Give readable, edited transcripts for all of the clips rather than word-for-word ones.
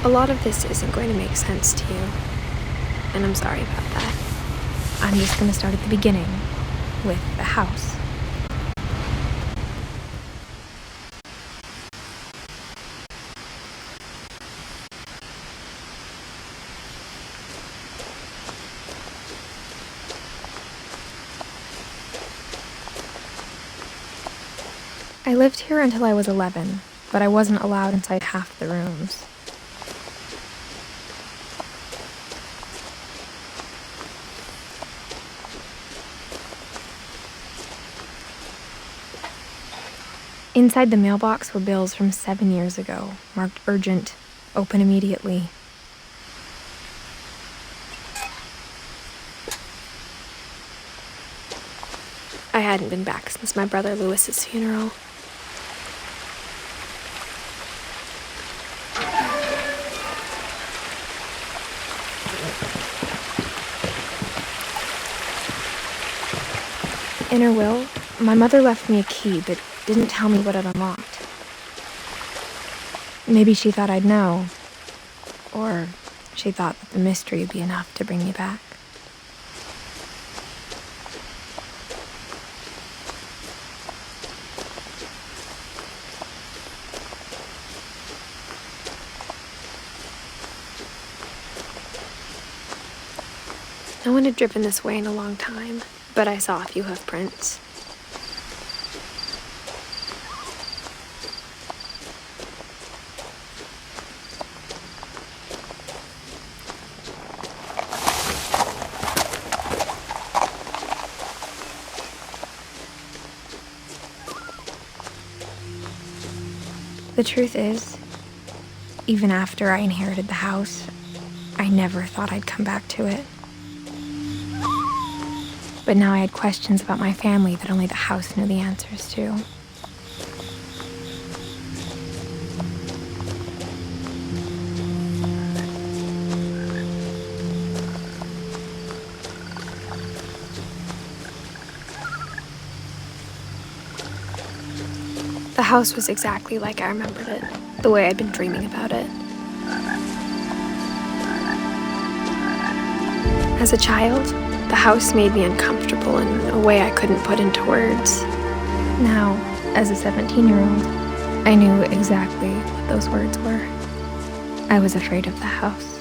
A lot of this isn't going to make sense to you, and I'm sorry about that. I'm just going to start at the beginning, with the house. I lived here until I was 11, but I wasn't allowed inside half the rooms. Inside the mailbox were bills from 7 years ago, marked urgent, open immediately. I hadn't been back since my brother Lewis's funeral. In her will, my mother left me a key, but didn't tell me what it unlocked. Maybe she thought I'd know, or she thought that the mystery would be enough to bring me back. No one had driven this way in a long time, but I saw a few hoof prints. The truth is, even after I inherited the house, I never thought I'd come back to it. But now I had questions about my family that only the house knew the answers to. The house was exactly like I remembered it, the way I'd been dreaming about it. As a child, the house made me uncomfortable in a way I couldn't put into words. Now, as a 17-year-old, I knew exactly what those words were. I was afraid of the house.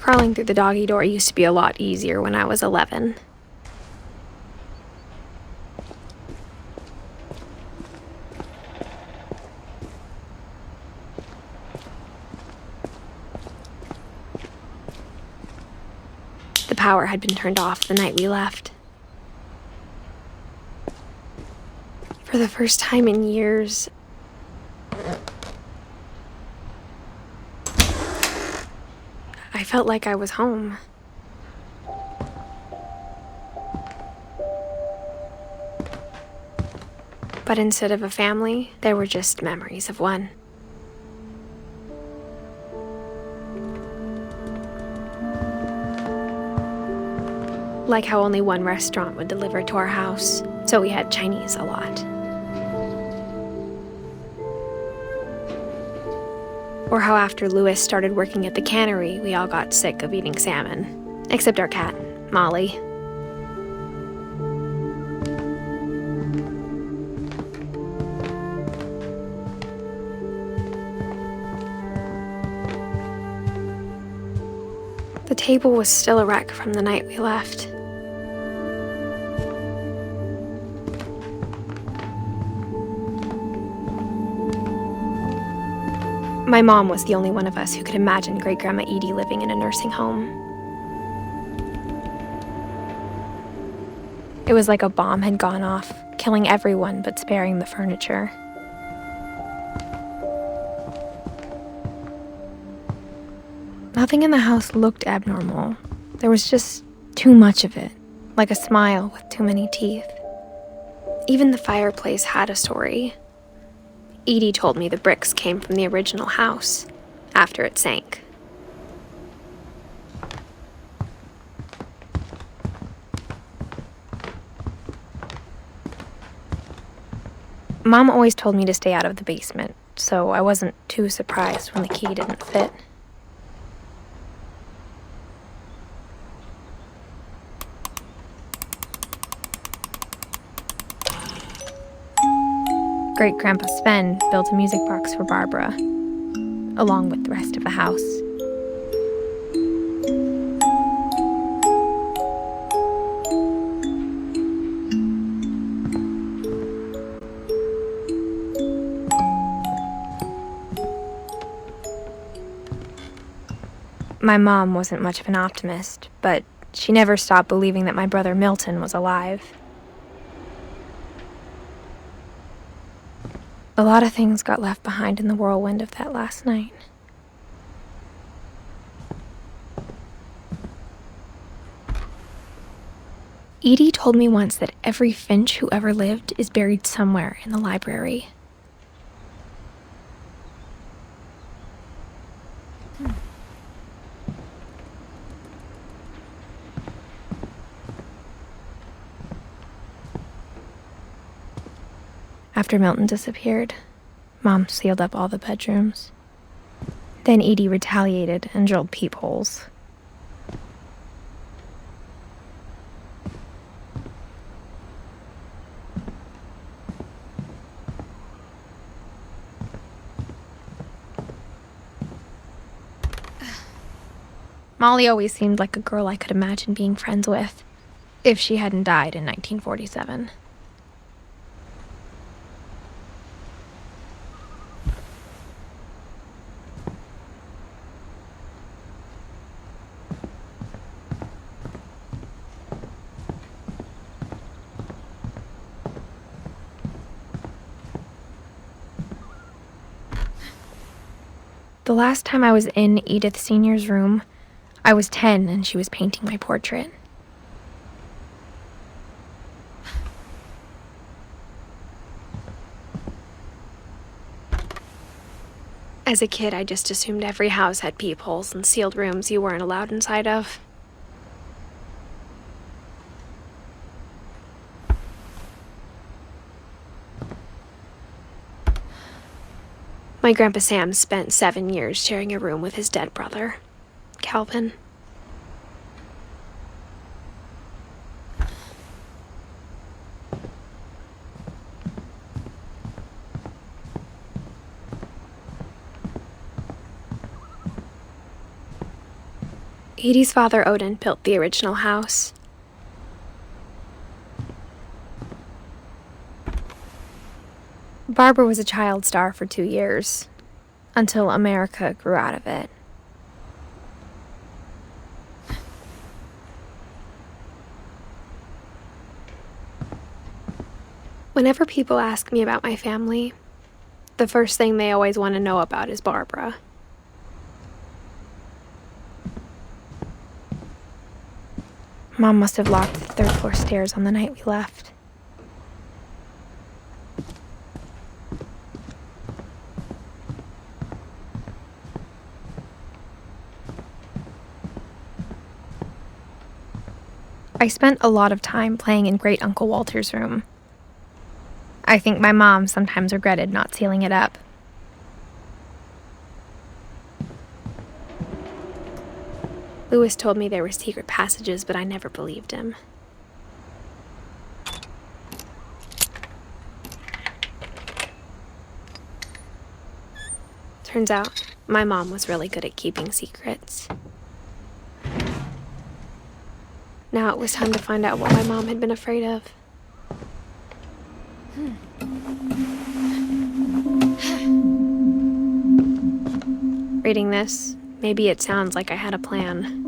Crawling through the doggy door used to be a lot easier when I was 11. The power had been turned off the night we left. For the first time in years, I felt like I was home. But instead of a family, there were just memories of one. Like how only one restaurant would deliver to our house, so we had Chinese a lot. Or how after Lewis started working at the cannery, we all got sick of eating salmon. Except our cat, Molly. The table was still a wreck from the night we left. My mom was the only one of us who could imagine Great-Grandma Edie living in a nursing home. It was like a bomb had gone off, killing everyone but sparing the furniture. Nothing in the house looked abnormal. There was just too much of it, like a smile with too many teeth. Even the fireplace had a story. Edie told me the bricks came from the original house, after it sank. Mom always told me to stay out of the basement, so I wasn't too surprised when the key didn't fit. Great-Grandpa Sven built a music box for Barbara, along with the rest of the house. My mom wasn't much of an optimist, but she never stopped believing that my brother Milton was alive. A lot of things got left behind in the whirlwind of that last night. Edie told me once that every Finch who ever lived is buried somewhere in the library. After Milton disappeared, Mom sealed up all the bedrooms. Then Edie retaliated and drilled peepholes. Molly always seemed like a girl I could imagine being friends with, if she hadn't died in 1947. The last time I was in Edith Sr.'s room, I was 10 and she was painting my portrait. As a kid, I just assumed every house had peepholes and sealed rooms you weren't allowed inside of. My Grandpa Sam spent 7 years sharing a room with his dead brother, Calvin. Edie's father, Odin, built the original house. Barbara was a child star for 2 years, until America grew out of it. Whenever people ask me about my family, the first thing they always want to know about is Barbara. Mom must have locked the third floor stairs on the night we left. I spent a lot of time playing in Great Uncle Walter's room. I think my mom sometimes regretted not sealing it up. Lewis told me there were secret passages, but I never believed him. Turns out, my mom was really good at keeping secrets. Now it was time to find out what my mom had been afraid of. Reading this, maybe it sounds like I had a plan.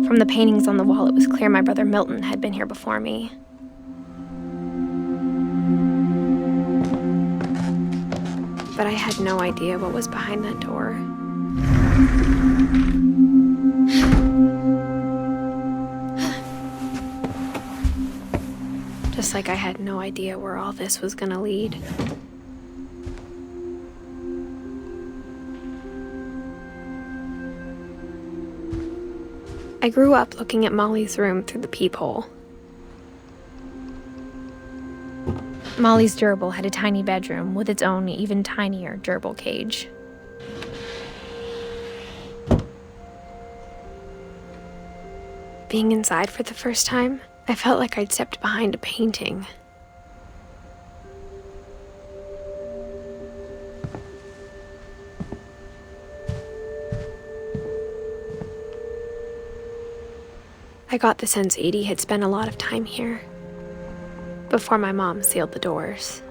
From the paintings on the wall, it was clear my brother Milton had been here before me. But I had no idea what was behind that door. Just like I had no idea where all this was gonna lead. I grew up looking at Molly's room through the peephole. Molly's gerbil had a tiny bedroom with its own even tinier gerbil cage. Being inside for the first time, I felt like I'd stepped behind a painting. I got the sense Edie had spent a lot of time here, before my mom sealed the doors.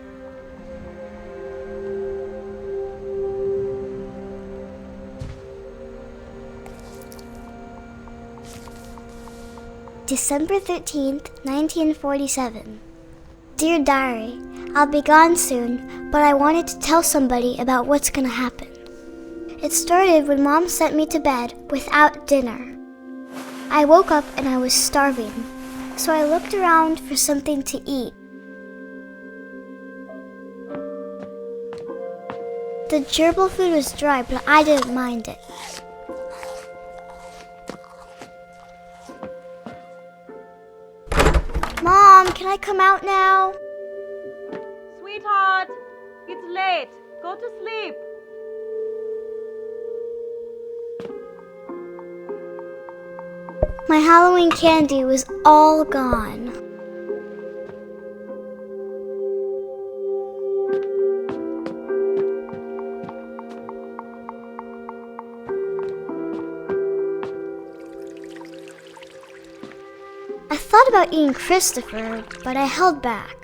December 13th, 1947. Dear Diary, I'll be gone soon, but I wanted to tell somebody about what's gonna happen. It started when Mom sent me to bed without dinner. I woke up and I was starving, so I looked around for something to eat. The gerbil food was dry, but I didn't mind it. Mom, can I come out now? Sweetheart, it's late. Go to sleep. My Halloween candy was all gone. I thought about eating Christopher, but I held back.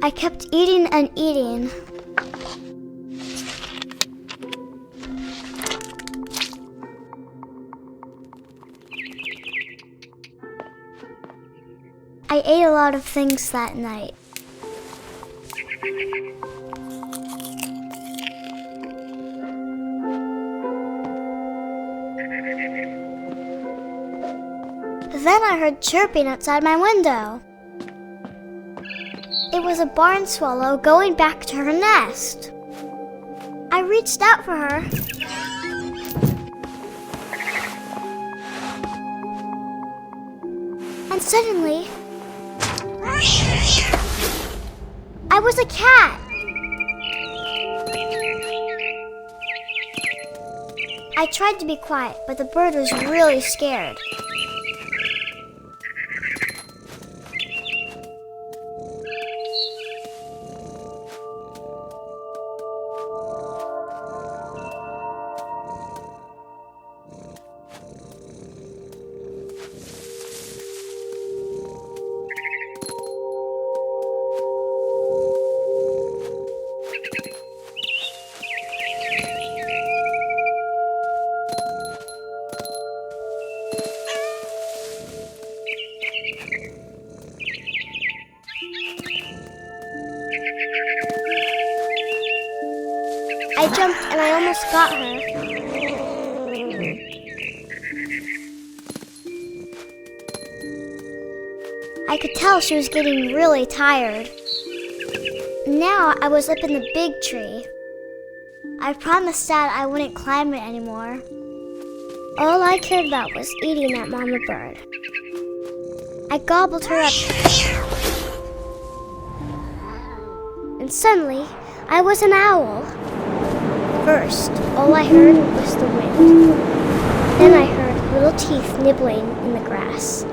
I kept eating and eating. I ate a lot of things that night. Then I heard chirping outside my window. It was a barn swallow going back to her nest. I reached out for her. And suddenly, I was a cat. I tried to be quiet, but the bird was really scared. I jumped and I almost got her. I could tell she was getting really tired. Now I was up in the big tree. I promised Dad I wouldn't climb it anymore. All I cared about was eating that mama bird. I gobbled her up. And suddenly, I was an owl. First, all I heard was the wind. Then I heard little teeth nibbling in the grass.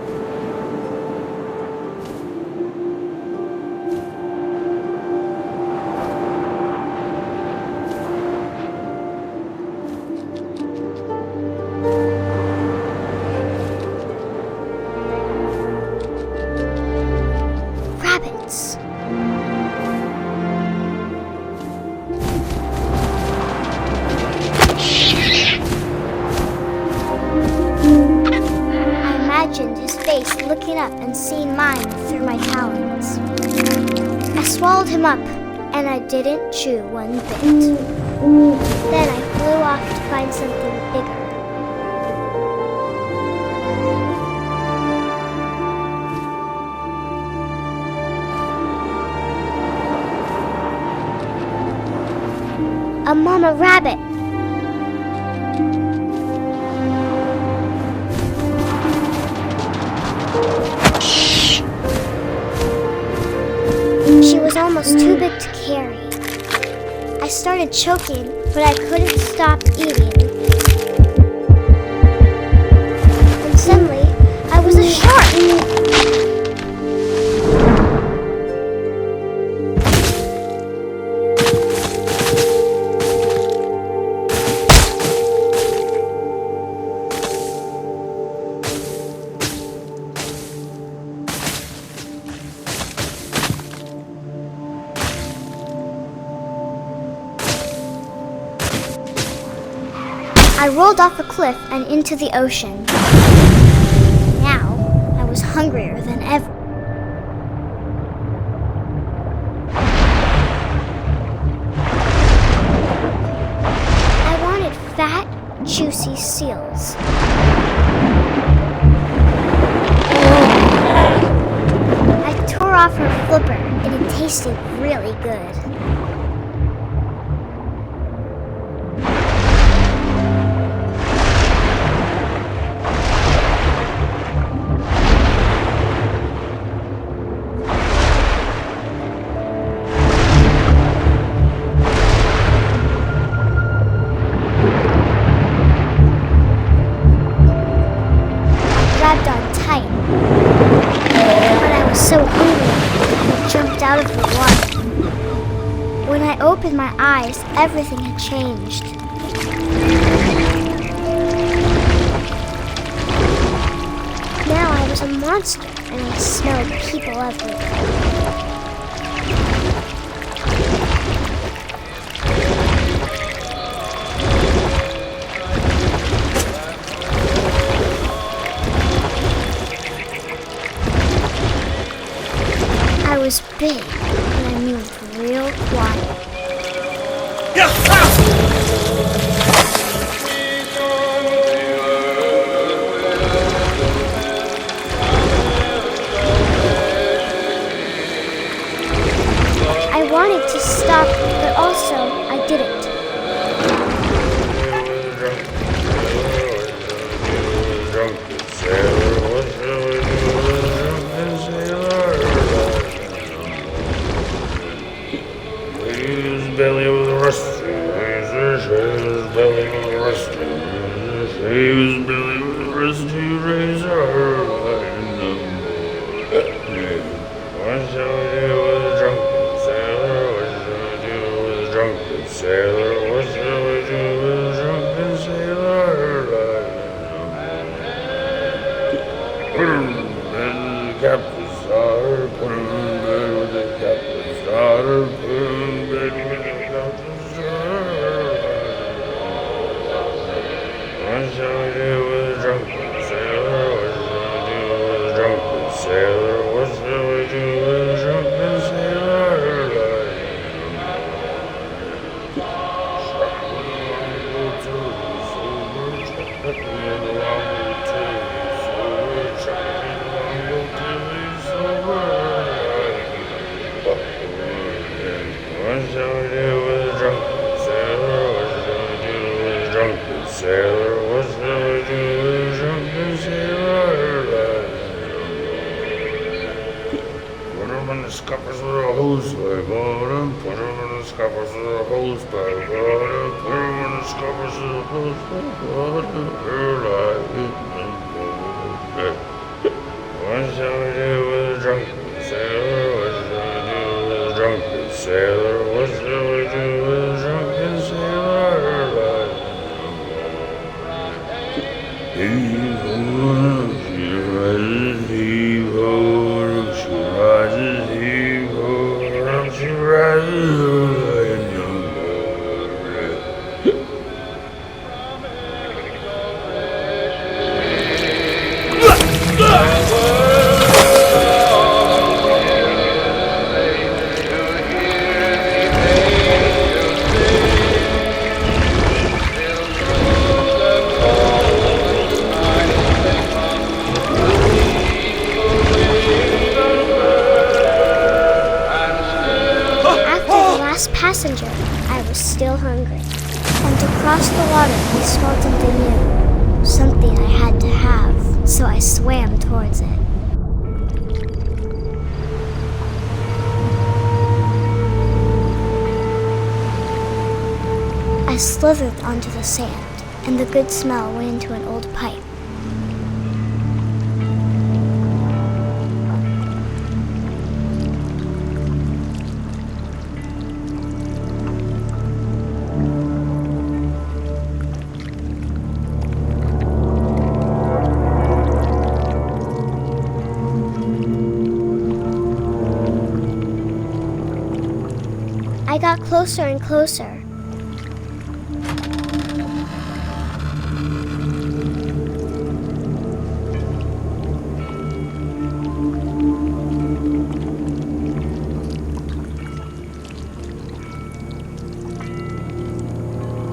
Rabbits. Imagined his face looking up and seeing mine through my talons. I swallowed him up, and I didn't chew one bit. Then I flew off to find something bigger. a mama rabbit. She was almost too big to carry. I started choking, but I couldn't stop eating. And suddenly, I was a shark! I rolled off a cliff and into the ocean. Now, I was hungrier than ever. I wanted fat, juicy seals. I tore off her flipper, and it tasted really good. So hungry, I jumped out of the water. When I opened my eyes, everything had changed. Now I was a monster, and I smelled people everywhere. I was big, and I moved real quiet. I wanted to stop, but also I didn't. Belly was rusty, his belly was rusty, his belly was rusty, razor. What shall we do with a drunken sailor? What shall we do with a drunken sailor? What shall we do with a drunken sailor? Put him in bed with the captain's daughter, put him in bed with the captain's daughter, put him in bed with what shall we do with a drunken sailor? What shall we do with a drunken sailor? What shall we do with a drunken sailor? What shall we do with a drunken sailor? What shall we do with a drunken sailor? What shall we do with a drunken sailor? Put him in the scuppers with a hose by bottom. Put him in the scuppers with a hose by bottom. Put him in the scuppers with a hose by bottom. What shall we do with a drunken sailor? What shall we do with a drunken sailor? What shall we do with a drunken sailor? Heave-ho, she rises, heave-ho, she rises, heave-ho, she rises. last passenger, I was still hungry. And to cross the water, I smelled something new. Something I had to have, so I swam towards it. I slithered onto the sand, and the good smell went into an old pipe. I got closer and closer.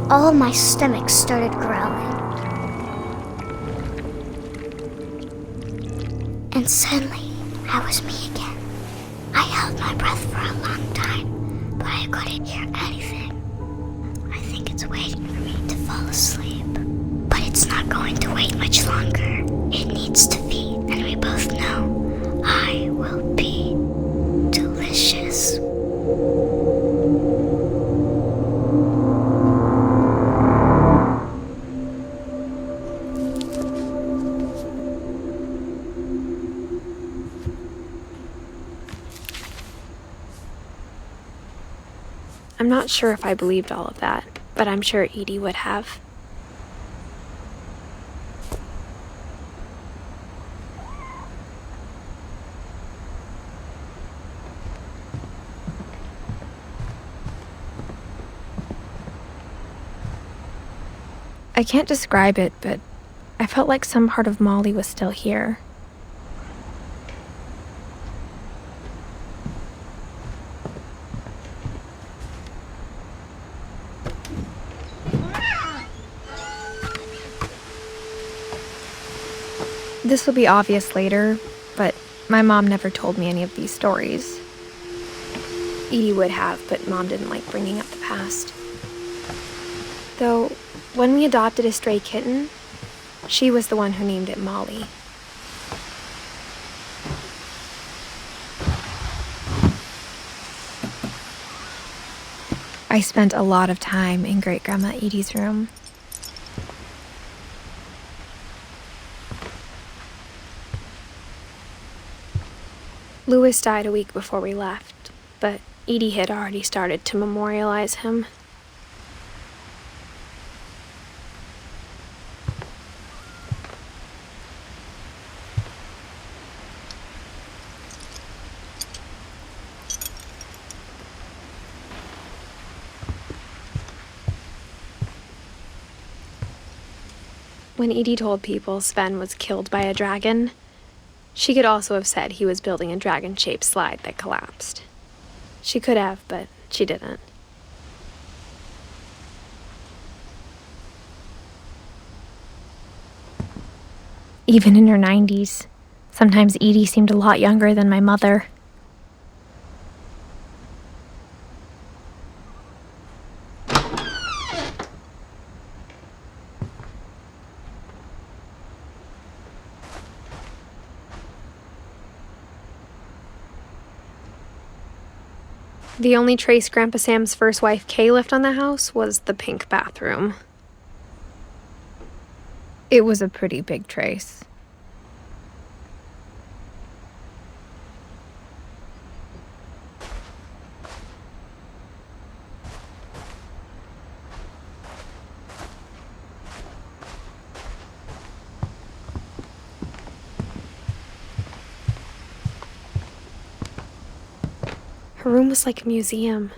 All my stomach started growling. And suddenly, I was me again. I held my breath for a long time, but I couldn't hear anything. I think it's waiting for me to fall asleep. But it's not going to wait much longer. It needs to feed, and we both know I will be delicious. I'm not sure if I believed all of that, but I'm sure Edie would have. I can't describe it, but I felt like some part of Molly was still here. This will be obvious later, but my mom never told me any of these stories. Edie would have, but Mom didn't like bringing up the past. Though, when we adopted a stray kitten, she was the one who named it Molly. I spent a lot of time in Great-Grandma Edie's room. Louis died a week before we left, but Edie had already started to memorialize him. When Edie told people Sven was killed by a dragon, she could also have said he was building a dragon-shaped slide that collapsed. She could have, but she didn't. Even in her 90s, sometimes Edie seemed a lot younger than my mother. The only trace Grandpa Sam's first wife, Kay, left on the house was the pink bathroom. It was a pretty big trace. Her room was like a museum.